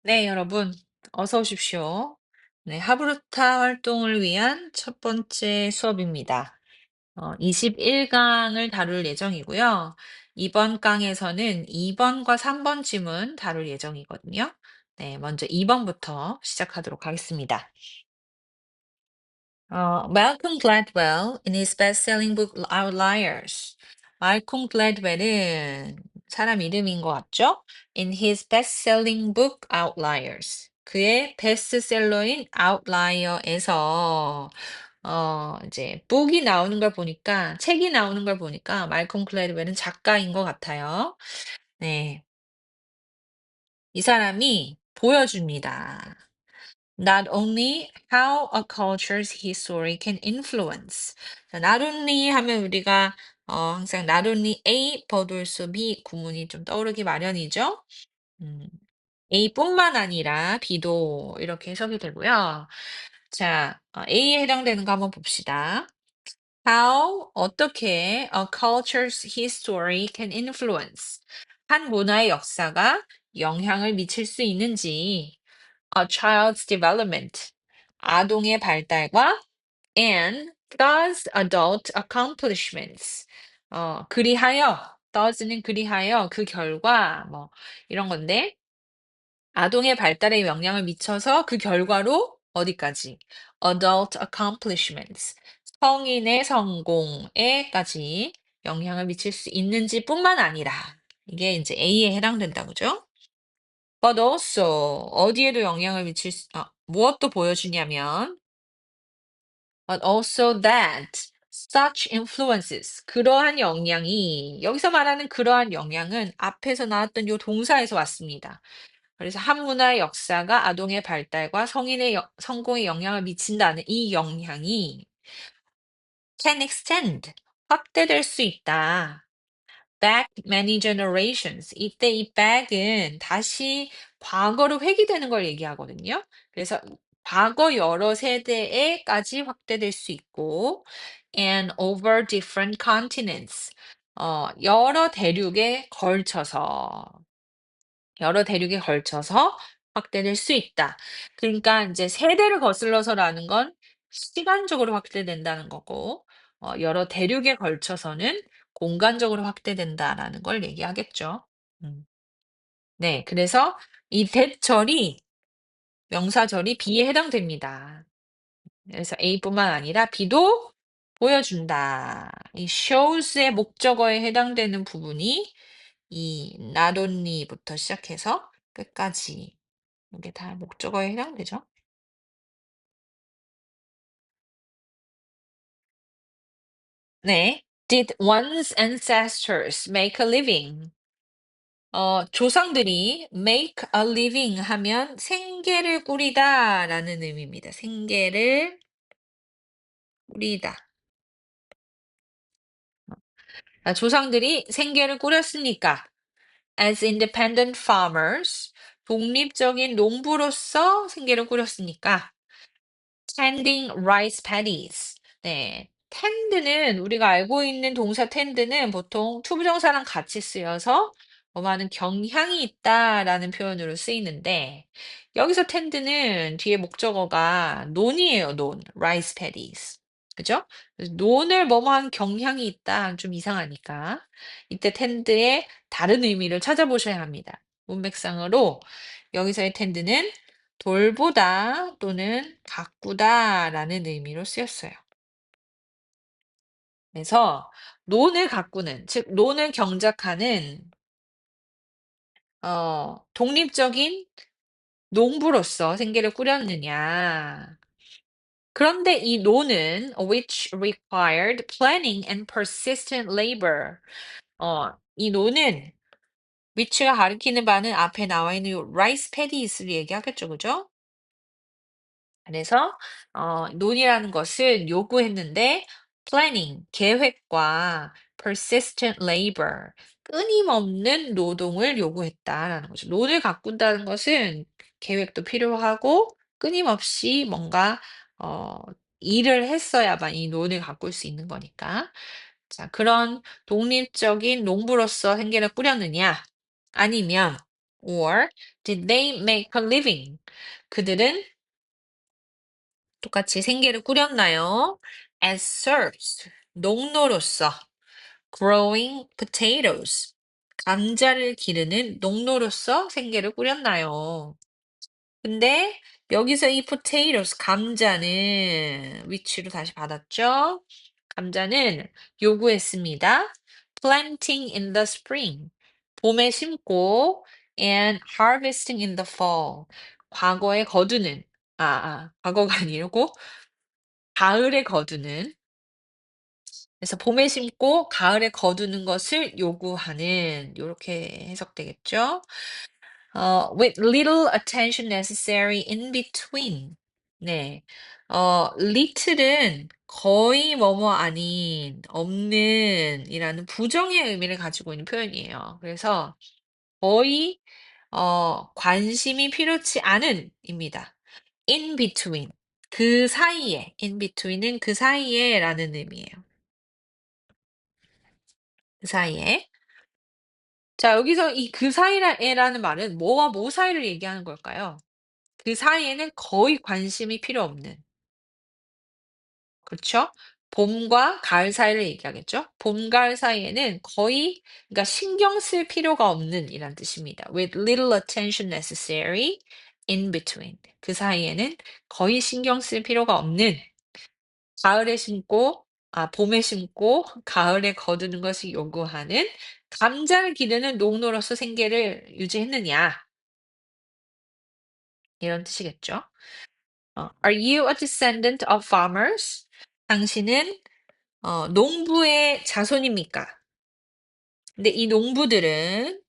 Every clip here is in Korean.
네, 여러분, 어서 오십시오. 네, 하브루타 활동을 위한 첫 번째 수업입니다. 21강을 다룰 예정이고요. 이번 강에서는 2번과 3번 지문 다룰 예정이거든요. 네, 먼저 2번부터 시작하도록 하겠습니다. Malcolm Gladwell in his best-selling book Outliers. 말콤 글래드웰은 사람 이름인 것 같죠? In his best-selling book Outliers. 그의 베스트셀러인 Outlier에서 이제 북이 나오는 걸 보니까 책이 나오는 걸 보니까 말콤 글래드웰은 작가인 것 같아요. 네, 이 사람이 보여줍니다. Not only how a culture's history can influence. 자, not only 하면 우리가 항상 not only A but also B 구문이 좀 떠오르기 마련이죠. 음, A뿐만 아니라 B도 이렇게 해석이 되고요. 자, A에 해당되는 거 한번 봅시다. How 어떻게 a culture's history can influence 한 문화의 역사가 영향을 미칠 수 있는지 a child's development, 아동의 발달과 and thus adult accomplishments. 그리하여, thus는 그리하여 그 결과 뭐 이런 건데 아동의 발달에 영향을 미쳐서 그 결과로 어디까지? adult accomplishments. 성인의 성공에까지 영향을 미칠 수 있는지 뿐만 아니라 이게 이제 A에 해당된다 그죠? But also 어디에도 영향을 무엇도 보여주냐면 but also that such influences 그러한 영향이 여기서 말하는 그러한 영향은 앞에서 나왔던 요 동사에서 왔습니다. 그래서 한 문화의 역사가 아동의 발달과 성인의 성공에 영향을 미친다는 이 영향이 can extend 확대될 수 있다. back many generations. 이때 이 back은 다시 과거로 회귀되는 걸 얘기하거든요. 그래서 과거 여러 세대에까지 확대될 수 있고, and over different continents. 여러 대륙에 걸쳐서, 여러 대륙에 걸쳐서 확대될 수 있다. 그러니까 이제 세대를 거슬러서라는 건 시간적으로 확대된다는 거고, 여러 대륙에 걸쳐서는 공간적으로 확대된다라는 걸 얘기하겠죠. 음. 네, 그래서 이 대절이 명사절이 B에 해당됩니다. 그래서 A뿐만 아니라 B도 보여준다. 이 shows의 목적어에 해당되는 부분이 이 not only부터 시작해서 끝까지 이게 다 목적어에 해당되죠. 네. Did one's ancestors make a living? 조상들이 make a living 하면 생계를 꾸리다라는 의미입니다. 생계를 꾸리다. 조상들이 생계를 꾸렸으니까 as independent farmers 독립적인 농부로서 생계를 꾸렸으니까 tending rice paddies. 네. tend는 우리가 알고 있는 동사 tend는 보통 투부정사랑 같이 쓰여서 뭐하는 경향이 있다라는 표현으로 쓰이는데 여기서 tend는 뒤에 목적어가 논이에요, 논. rice paddies. 그죠? 그래서 논을 뭐뭐한 경향이 있다. 좀 이상하니까. 이때 tend의 다른 의미를 찾아보셔야 합니다. 문맥상으로 여기서의 tend는 돌보다 또는 가꾸다라는 의미로 쓰였어요. 그래서 논을 가꾸는, 즉 논을 경작하는 독립적인 농부로서 생계를 꾸렸느냐. 그런데 이 논은 which required planning and persistent labor. 이 논은 which가 가리키는 바는 앞에 나와 있는 요 rice paddies를 얘기하겠죠, 그죠? 그래서 논이라는 것은 요구했는데 planning, 계획과 persistent labor, 끊임없는 노동을 요구했다라는 거죠. 논을 가꾼다는 것은 계획도 필요하고 끊임없이 뭔가 어, 일을 했어야만 이 논을 가꿀 수 있는 거니까. 자, 그런 독립적인 농부로서 생계를 꾸렸느냐? 아니면 or did they make a living? 그들은 똑같이 생계를 꾸렸나요? as serfs, 농노로서 growing potatoes, 감자를 기르는 농노로서 생계를 꾸렸나요? 근데 여기서 이 potatoes, 감자는 위치로 다시 받았죠? 감자는 요구했습니다. planting in the spring, 봄에 심고 and harvesting in the fall, 과거에 거두는, 과거가 아니고 가을에 거두는, 그래서 봄에 심고 가을에 거두는 것을 요구하는, 요렇게 해석되겠죠? with little attention necessary in between. 네. little은 거의 뭐뭐 아닌, 없는 이라는 부정의 의미를 가지고 있는 표현이에요. 그래서 거의, 관심이 필요치 않은 입니다. in between. 그 사이에, in between은 그 사이에 라는 의미예요. 그 사이에. 자, 여기서 이 그 사이에라는 말은 뭐와 뭐 사이를 얘기하는 걸까요? 그 사이에는 거의 관심이 필요 없는. 그렇죠? 봄과 가을 사이를 얘기하겠죠? 봄, 가을 사이에는 거의, 그러니까 신경 쓸 필요가 없는 이란 뜻입니다. with little attention necessary in between. 그 사이에는 거의 신경 쓸 필요가 없는, 가을에 심고, 봄에 심고 가을에 거두는 것이 요구하는 감자를 기르는 농노로서 생계를 유지했느냐, 이런 뜻이겠죠. Are you a descendant of farmers? 당신은 농부의 자손입니까? 근데 이 농부를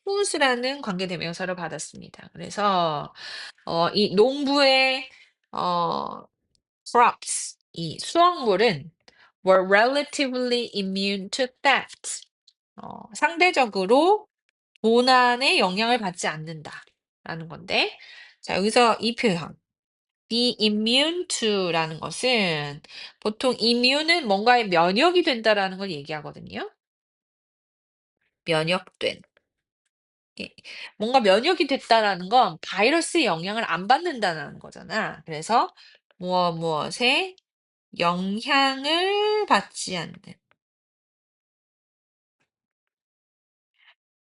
whose라는 관계대명사로 받았습니다. 그래서 이 농부의 어, crops, 이 수확물은 were relatively immune to theft. 상대적으로 도난의 영향을 받지 않는다라는 건데, 자, 여기서 이 표현 be immune to라는 것은 보통 immune은 뭔가에 면역이 된다라는 걸 얘기하거든요. 면역된. 예. 뭔가 면역이 됐다라는 건 바이러스의 영향을 안 받는다는 거잖아. 그래서 무엇에 영향을 받지 않는.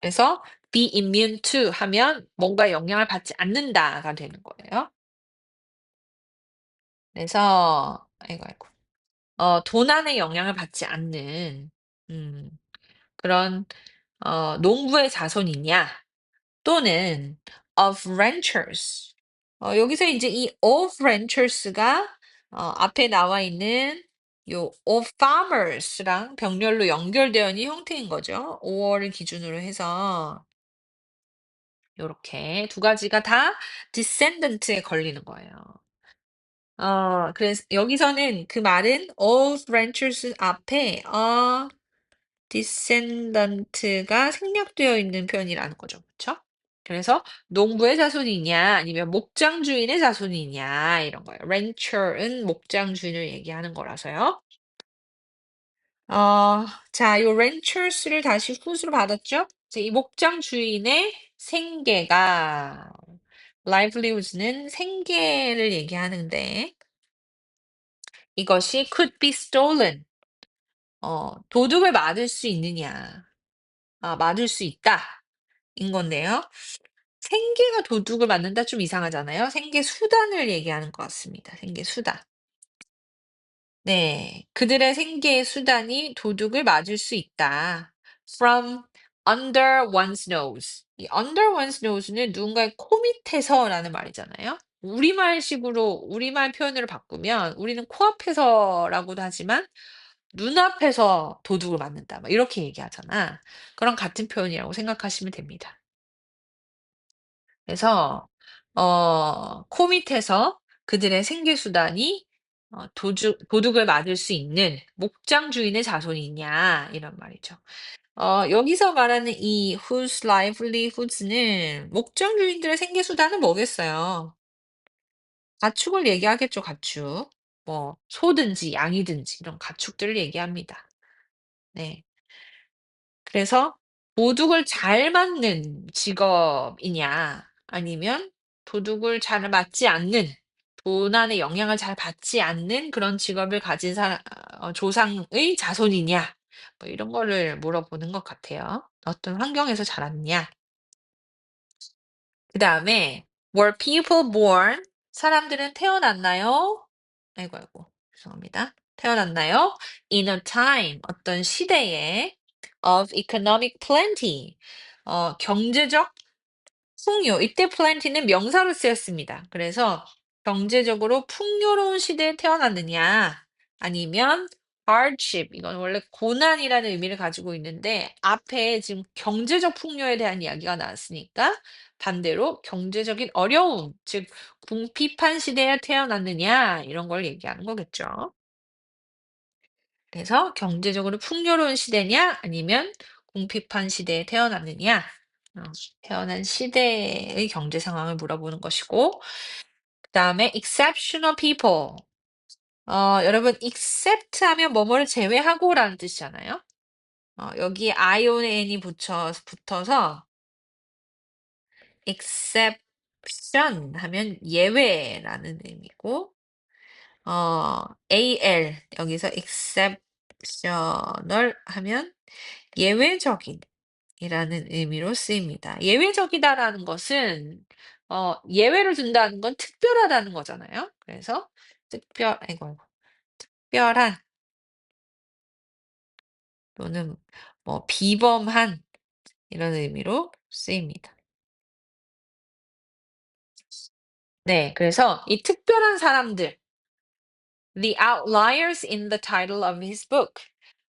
그래서 be immune to 하면 뭔가 영향을 받지 않는다가 되는 거예요. 그래서 아이고 아이고. 도난의 영향을 받지 않는 음 그런 농부의 자손이냐 또는 of ranchers. 여기서 이제 이 of ranchers가 앞에 나와 있는 요 of farmers랑 병렬로 연결되어 있는 형태인 거죠. or를 기준으로 해서 요렇게 두 가지가 다 descendant에 걸리는 거예요. 그래서 여기서는 그 말은 of ranchers 앞에 descendant가 생략되어 있는 표현이라는 거죠. 그쵸? 그래서 농부의 자손이냐 아니면 목장 주인의 자손이냐 이런 거예요. rancher은 목장 주인을 얘기하는 거라서요. 자, 요 ranchers를 다시 whose로 받았죠? 이제 이 목장 주인의 생계가 livelihoods는 생계를 얘기하는데 이것이 could be stolen. 도둑을 맞을 수 있느냐. 맞을 수 있다. 인 건데요. 생계가 도둑을 맞는다 좀 이상하잖아요. 생계 수단을 얘기하는 것 같습니다. 생계 수단. 네. 그들의 생계의 수단이 도둑을 맞을 수 있다. From under one's nose. 이 under one's nose는 누군가의 코 밑에서라는 말이잖아요. 우리말 표현으로 바꾸면 우리는 코앞에서라고도 하지만 눈앞에서 도둑을 맞는다. 막 이렇게 얘기하잖아. 그런 같은 표현이라고 생각하시면 됩니다. 그래서 코 밑에서 그들의 생계 수단이 도둑을 맞을 수 있는 목장 주인의 자손이냐 이런 말이죠. 여기서 말하는 이 whose livelihoods는 목장 주인들의 생계 수단은 뭐겠어요? 가축을 얘기하겠죠, 가축. 뭐 소든지 양이든지 이런 가축들을 얘기합니다. 네. 그래서 도둑을 잘 맞는 직업이냐 아니면 도둑을 잘 맞지 않는 도난의 영향을 잘 받지 않는 그런 직업을 가진 조상의 자손이냐 뭐 이런 거를 물어보는 것 같아요. 어떤 환경에서 자랐냐. 그다음에 were people born 사람들은 태어났나요? 아이고, 아이고. 죄송합니다. 태어났나요? In a time 어떤 시대에 of economic plenty 경제적 풍요. 이때 plenty는 명사로 쓰였습니다. 그래서 경제적으로 풍요로운 시대에 태어났느냐 아니면 hardship 이건 원래 고난이라는 의미를 가지고 있는데 앞에 지금 경제적 풍요에 대한 이야기가 나왔으니까 반대로 경제적인 어려움, 즉 궁핍한 시대에 태어났느냐 이런 걸 얘기하는 거겠죠. 그래서 경제적으로 풍요로운 시대냐 아니면 궁핍한 시대에 태어났느냐 어, 태어난 시대의 경제 상황을 물어보는 것이고 그다음에 exceptional people 여러분 except 하면 뭐뭐를 제외하고라는 뜻이잖아요. 여기에 ion이 붙어서 exception 하면 예외라는 의미고 al 여기서 exceptional 하면 예외적인 이라는 의미로 쓰입니다. 예외적이다라는 것은 예외를 둔다는 건 특별하다는 거잖아요. 그래서 아이고, 아이고. 특별한 또는 뭐 비범한 이런 의미로 쓰입니다. 네, 그래서 이 특별한 사람들, the outliers in the title of his book.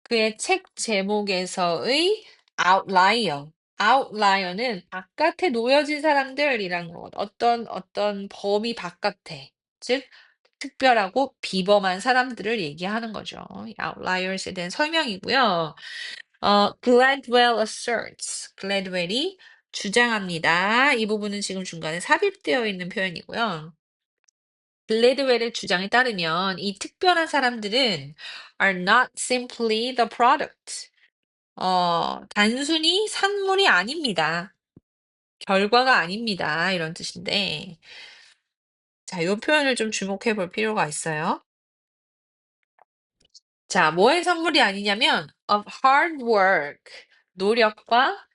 그의 책 제목에서의 outlier. outlier는 바깥에 놓여진 사람들이란 것. 어떤 범위 바깥에. 즉, 특별하고 비범한 사람들을 얘기하는 거죠. 이 outliers에 대한 설명이고요. Gladwell asserts. Gladwell이 주장합니다. 이 부분은 지금 중간에 삽입되어 있는 표현이고요. 글래드웰의 주장에 따르면 이 특별한 사람들은 are not simply the product. 단순히 산물이 아닙니다. 결과가 아닙니다. 이런 뜻인데, 자, 이 표현을 좀 주목해 볼 필요가 있어요. 자, 뭐의 산물이 아니냐면 of hard work, 노력과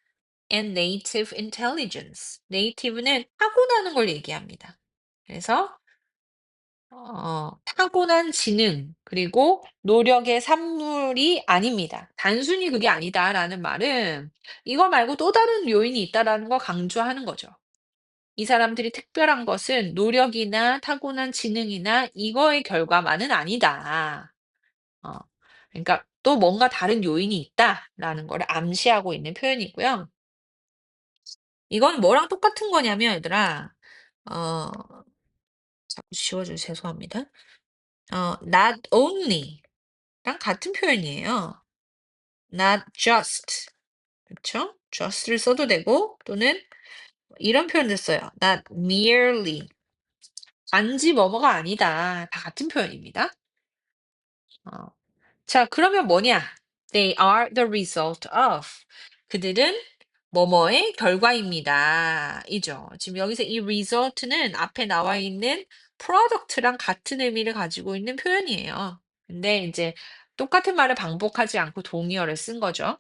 and native intelligence. native는 타고나는 걸 얘기합니다. 그래서 타고난 지능 그리고 노력의 산물이 아닙니다. 단순히 그게 아니다라는 말은 이거 말고 또 다른 요인이 있다라는 걸 강조하는 거죠. 이 사람들이 특별한 것은 노력이나 타고난 지능이나 이거의 결과만은 아니다. 어, 그러니까 또 뭔가 다른 요인이 있다라는 걸 암시하고 있는 표현이고요. 이건 뭐랑 똑같은 거냐면 얘들아, 어, 자꾸 지워줘서 죄송합니다. not only 랑 같은 표현이에요. not just. 그쵸? just를 써도 되고 또는 이런 표현도 써요. not merely. 단지 뭐뭐가 아니다. 다 같은 표현입니다. 어. 자, 그러면 뭐냐? They are the result of. 그들은 뭐뭐의 결과입니다. 이죠. 지금 여기서 이 result는 앞에 나와 있는 product랑 같은 의미를 가지고 있는 표현이에요. 근데 이제 똑같은 말을 반복하지 않고 동의어를 쓴 거죠.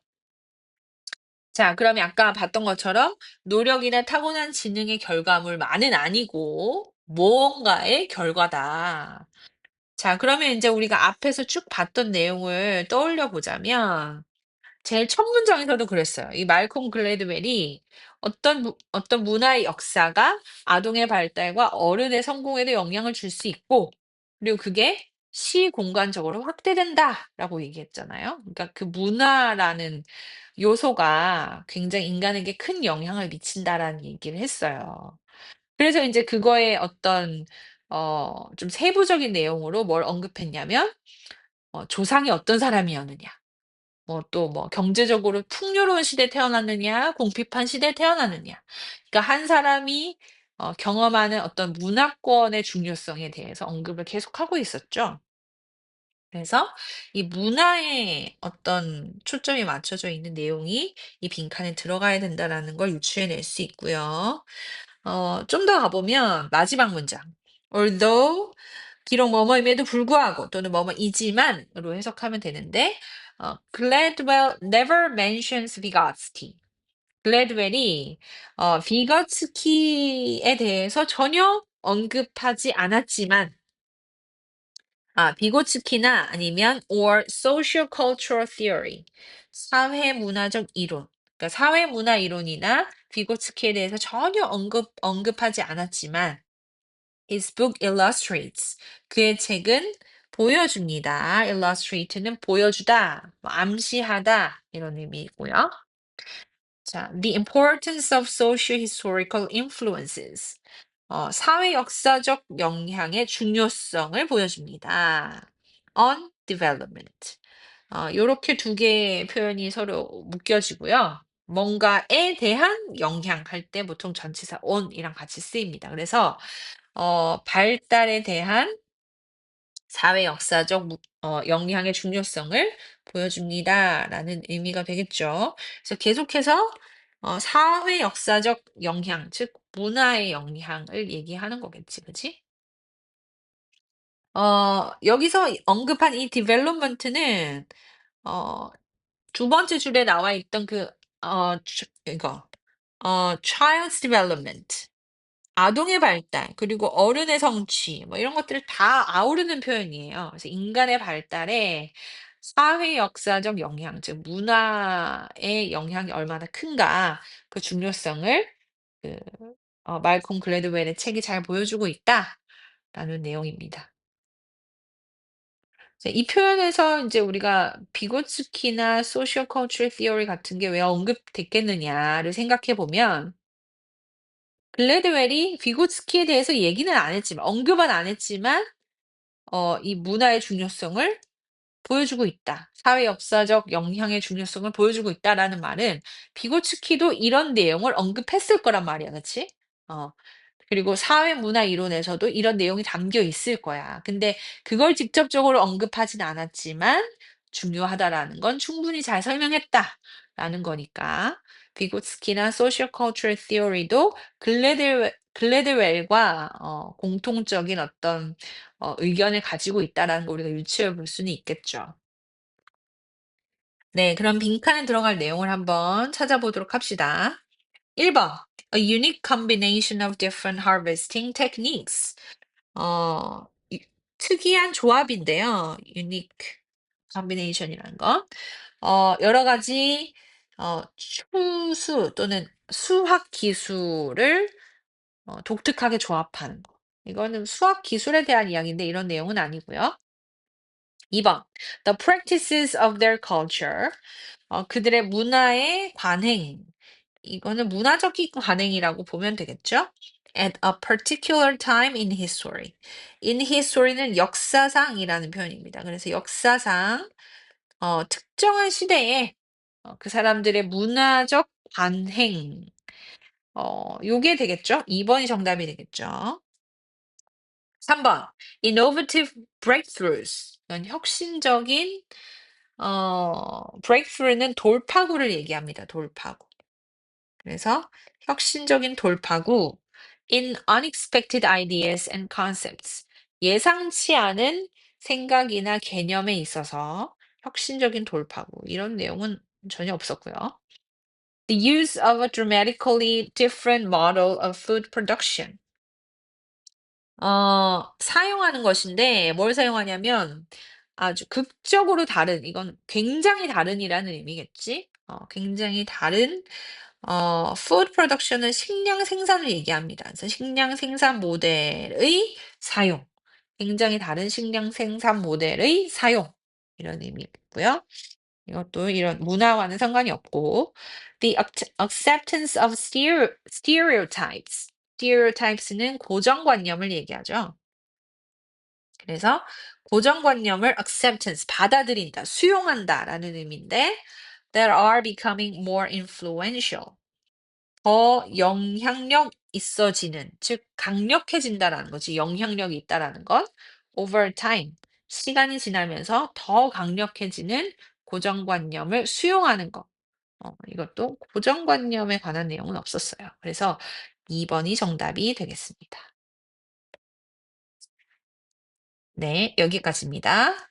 자, 그러면 아까 봤던 것처럼 노력이나 타고난 지능의 결과물만은 아니고 무언가의 결과다. 자, 그러면 이제 우리가 앞에서 쭉 봤던 내용을 떠올려 보자면 제일 첫 문장에서도 그랬어요. 이 말콤 글래드웰이 어떤 문화의 역사가 아동의 발달과 어른의 성공에도 영향을 줄 수 있고 그리고 그게 시공간적으로 확대된다라고 얘기했잖아요. 그러니까 그 문화라는 요소가 굉장히 인간에게 큰 영향을 미친다라는 얘기를 했어요. 그래서 인제 그거의 어떤 좀 세부적인 내용으로 뭘 언급했냐면 조상이 어떤 사람이었느냐, 뭐 또 뭐 경제적으로 풍요로운 시대에 태어났느냐, 궁핍한 시대에 태어났느냐. 그러니까 한 사람이 경험하는 어떤 문화권의 중요성에 대해서 언급을 계속하고 있었죠. 그래서 이 문화에 어떤 초점이 맞춰져 있는 내용이 이 빈칸에 들어가야 된다라는 걸 유추해 낼 수 있고요. 좀 더 가보면 마지막 문장. although 비록 뭐뭐임에도 불구하고 또는 뭐뭐이지만으로 해석하면 되는데 Gladwell never mentions Vygotsky. 글래드웰이 비거츠키에 대해서 전혀 언급하지 않았지만 비고츠키나 아니면 or social cultural theory 사회 문화적 이론 그러니까 사회 문화 이론이나 비고츠키에 대해서 전혀 언급하지 않았지만 his book illustrates 그의 책은 보여줍니다. illustrate는 보여주다, 뭐 암시하다 이런 의미이고요. 자, the importance of socio-historical influences. 사회 역사적 영향의 중요성을 보여줍니다. on development. 요렇게 두 개의 표현이 서로 묶여지고요. 뭔가에 대한 영향 할 때 보통 전치사 on이랑 같이 쓰입니다. 그래서 발달에 대한 사회 역사적 영향의 중요성을 보여줍니다라는 의미가 되겠죠. 그래서 계속해서 사회 역사적 영향, 즉 문화의 영향을 얘기하는 거겠지, 그지? 여기서 언급한 이 development는 어, 두 번째 줄에 나와 있던 이거 child's development. 아동의 발달, 그리고 어른의 성취, 뭐 이런 것들을 다 아우르는 표현이에요. 그래서 인간의 발달에 사회 역사적 영향, 즉 문화의 영향이 얼마나 큰가, 그 중요성을 그, 말콤 글래드웰의 책이 잘 보여주고 있다라는 내용입니다. 이 표현에서 이제 우리가 비고츠키나 소셜 컨트롤 티어리 같은 게 왜 언급됐겠느냐를 생각해 보면 글래드웰이 비고츠키에 대해서 얘기는 안 했지만 언급은 안 했지만 이 문화의 중요성을 보여주고 있다. 사회 역사적 영향의 중요성을 보여주고 있다라는 말은 비고츠키도 이런 내용을 언급했을 거란 말이야. 그치? 어. 그리고 사회 문화 이론에서도 이런 내용이 담겨 있을 거야. 근데 그걸 직접적으로 언급하진 않았지만 중요하다라는 건 충분히 잘 설명했다라는 거니까 비고츠키나 소셜 컬처럴 티어리도 글래드웰과 공통적인 어떤 의견을 가지고 있다라는 걸 우리가 유추해 볼 수는 있겠죠. 네, 그럼 빈칸에 들어갈 내용을 한번 찾아보도록 합시다. 1번. A unique combination of different harvesting techniques. 어, 이- 특이한 조합인데요. unique combination이라는 건. 여러 가지 추수 또는 수학 기술을 독특하게 조합하는 거. 이거는 수학 기술에 대한 이야기인데 이런 내용은 아니고요. 2번. The practices of their culture. 그들의 문화의 관행. 이거는 문화적인 관행이라고 보면 되겠죠? At a particular time in history. In history는 역사상이라는 표현입니다. 그래서 역사상 특정한 시대에 그 사람들의 문화적 관행. 요게 되겠죠? 2번이 정답이 되겠죠? 3번. Innovative breakthroughs. 이건 혁신적인 breakthrough는 돌파구를 얘기합니다. 돌파구. 그래서 혁신적인 돌파구 in unexpected ideas and concepts. 예상치 않은 생각이나 개념에 있어서 혁신적인 돌파구. 이런 내용은 전혀 없었고요. The use of a dramatically different model of food production. 사용하는 것인데 뭘 사용하냐면 아주 극적으로 다른 이건 굉장히 다른이라는 의미겠지? 굉장히 다른 food production은 식량 생산을 얘기합니다. 그래서 식량 생산 모델의 사용. 굉장히 다른 식량 생산 모델의 사용. 이런 의미고요. 이것도 이런 문화와는 상관이 없고 the acceptance of stereotypes. stereotypes는 고정관념을 얘기하죠. 그래서 고정관념을 acceptance, 받아들인다, 수용한다라는 의미인데 that are becoming more influential. 더 영향력 있어지는, 즉 강력해진다라는 거지. 영향력이 있다라는 건 over time. 시간이 지나면서 더 강력해지는 고정관념을 수용하는 것. 이것도 고정관념에 관한 내용은 없었어요. 그래서 2 번이 정답이 되겠습니다. 네, 여기까지입니다.